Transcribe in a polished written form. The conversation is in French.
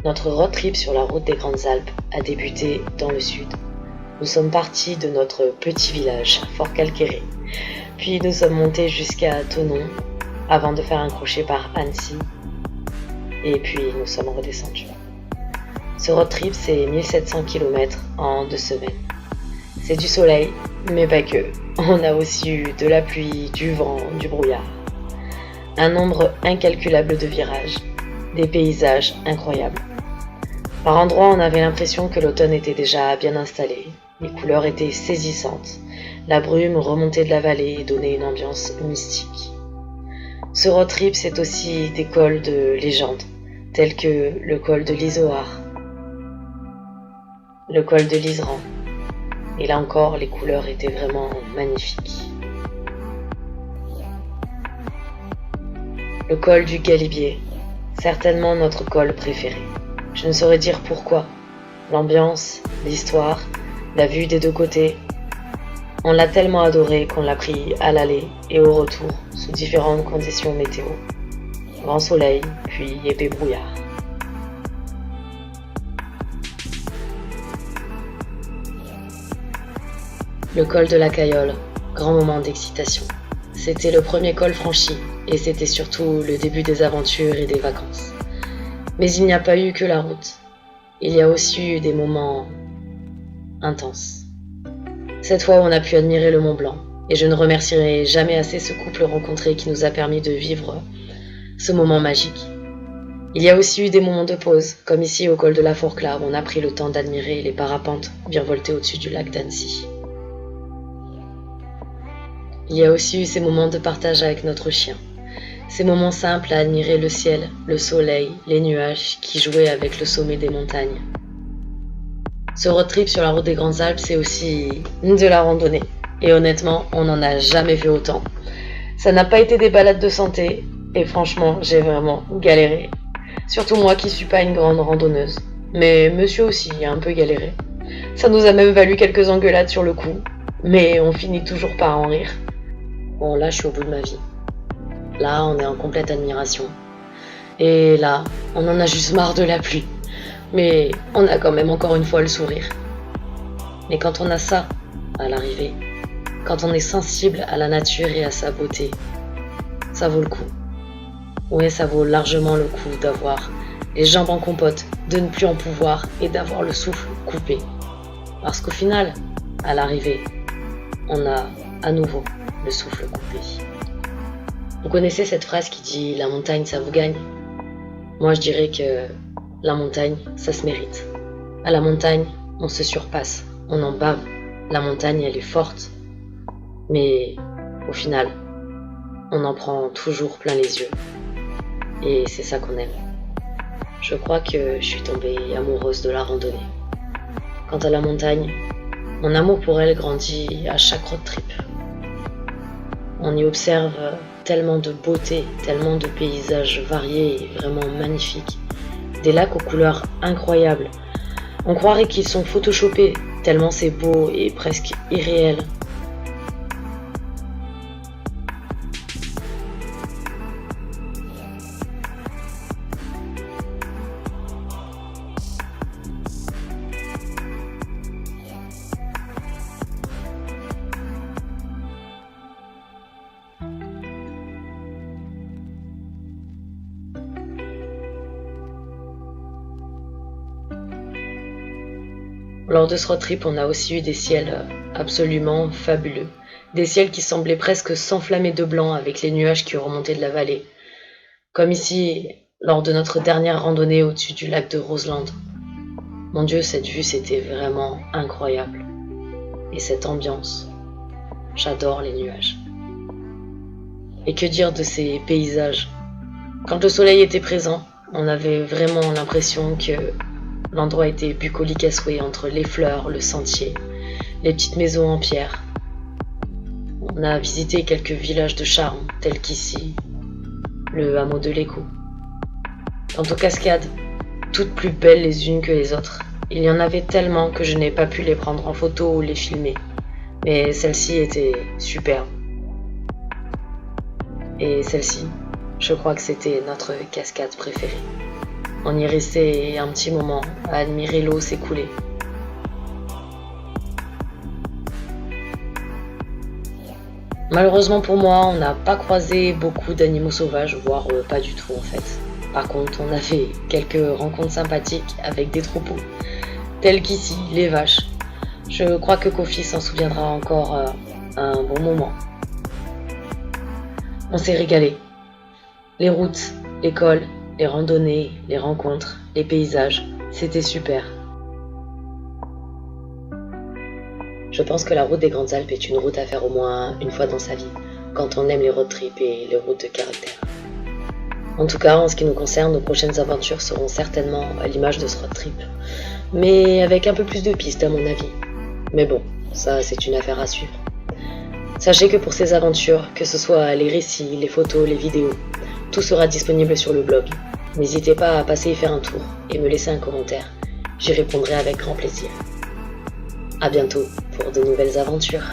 Notre road trip sur la route des Grandes Alpes a débuté dans le sud. Nous sommes partis de notre petit village, Fort Calquéré, puis nous sommes montés jusqu'à Thonon, avant de faire un crochet par Annecy, et puis nous sommes redescendus. Ce road trip, c'est 1700 km en 2 semaines. C'est du soleil, mais pas que. On a aussi eu de la pluie, du vent, du brouillard. Un nombre incalculable de virages, des paysages incroyables. Par endroits, on avait l'impression que l'automne était déjà bien installé. Les couleurs étaient saisissantes. La brume remontait de la vallée et donnait une ambiance mystique. Ce road trip, c'est aussi des cols de légende, tels que le col de l'Izoard, le col de l'Iseran. Et là encore, les couleurs étaient vraiment magnifiques. Le col du Galibier, certainement notre col préféré. Je ne saurais dire pourquoi. L'ambiance, l'histoire, la vue des deux côtés. On l'a tellement adoré qu'on l'a pris à l'aller et au retour, sous différentes conditions météo. Grand soleil, puis épais brouillard. Le col de la Cayolle, grand moment d'excitation. C'était le premier col franchi, et c'était surtout le début des aventures et des vacances. Mais il n'y a pas eu que la route. Il y a aussi eu des moments intenses. Cette fois, on a pu admirer le Mont Blanc, et je ne remercierai jamais assez ce couple rencontré qui nous a permis de vivre ce moment magique. Il y a aussi eu des moments de pause, comme ici au col de la Fourclaz, où on a pris le temps d'admirer les parapentes virevoltés au-dessus du lac d'Annecy. Il y a aussi eu ces moments de partage avec notre chien. Ces moments simples à admirer le ciel, le soleil, les nuages qui jouaient avec le sommet des montagnes. Ce road trip sur la route des Grandes Alpes, c'est aussi de la randonnée. Et honnêtement, on n'en a jamais fait autant. Ça n'a pas été des balades de santé, et franchement, j'ai vraiment galéré. Surtout moi qui suis pas une grande randonneuse. Mais monsieur aussi a un peu galéré. Ça nous a même valu quelques engueulades sur le coup, mais on finit toujours par en rire. Bon, là, je suis au bout de ma vie. Là, on est en complète admiration. Et là, on en a juste marre de la pluie. Mais on a quand même encore une fois le sourire. Mais quand on a ça à l'arrivée, quand on est sensible à la nature et à sa beauté, ça vaut le coup. Oui, ça vaut largement le coup d'avoir les jambes en compote, de ne plus en pouvoir et d'avoir le souffle coupé. Parce qu'au final, à l'arrivée, on a à nouveau le souffle coupé. Vous connaissez cette phrase qui dit « la montagne, ça vous gagne ». Moi, je dirais que la montagne, ça se mérite. À la montagne, on se surpasse, on en bave. La montagne, elle est forte. Mais au final, on en prend toujours plein les yeux. Et c'est ça qu'on aime. Je crois que je suis tombée amoureuse de la randonnée. Quant à la montagne, mon amour pour elle grandit à chaque road trip. On y observe tellement de beauté, tellement de paysages variés et vraiment magnifiques. Des lacs aux couleurs incroyables. On croirait qu'ils sont photoshopés, tellement c'est beau et presque irréel. Lors de ce road trip, on a aussi eu des ciels absolument fabuleux. Des ciels qui semblaient presque s'enflammer de blanc avec les nuages qui remontaient de la vallée. Comme ici, lors de notre dernière randonnée au-dessus du lac de Roseland. Mon Dieu, cette vue, c'était vraiment incroyable. Et cette ambiance, j'adore les nuages. Et que dire de ces paysages? Quand le soleil était présent, on avait vraiment l'impression que l'endroit était bucolique à souhait entre les fleurs, le sentier, les petites maisons en pierre. On a visité quelques villages de charme, tels qu'ici, le hameau de l'Écho. Quant aux cascades, toutes plus belles les unes que les autres, il y en avait tellement que je n'ai pas pu les prendre en photo ou les filmer. Mais celle-ci était superbe. Et celle-ci, je crois que c'était notre cascade préférée. On y restait un petit moment à admirer l'eau s'écouler. Malheureusement pour moi, on n'a pas croisé beaucoup d'animaux sauvages, voire pas du tout en fait. Par contre, on a fait quelques rencontres sympathiques avec des troupeaux, tels qu'ici, les vaches. Je crois que Kofi s'en souviendra encore un bon moment. On s'est régalé. Les routes, l'école, les randonnées, les rencontres, les paysages, c'était super. Je pense que la route des Grandes Alpes est une route à faire au moins une fois dans sa vie, quand on aime les road trips et les routes de caractère. En tout cas, en ce qui nous concerne, nos prochaines aventures seront certainement à l'image de ce road trip, mais avec un peu plus de pistes à mon avis. Mais bon, ça c'est une affaire à suivre. Sachez que pour ces aventures, que ce soit les récits, les photos, les vidéos, tout sera disponible sur le blog. N'hésitez pas à passer y faire un tour et me laisser un commentaire. J'y répondrai avec grand plaisir. À bientôt pour de nouvelles aventures.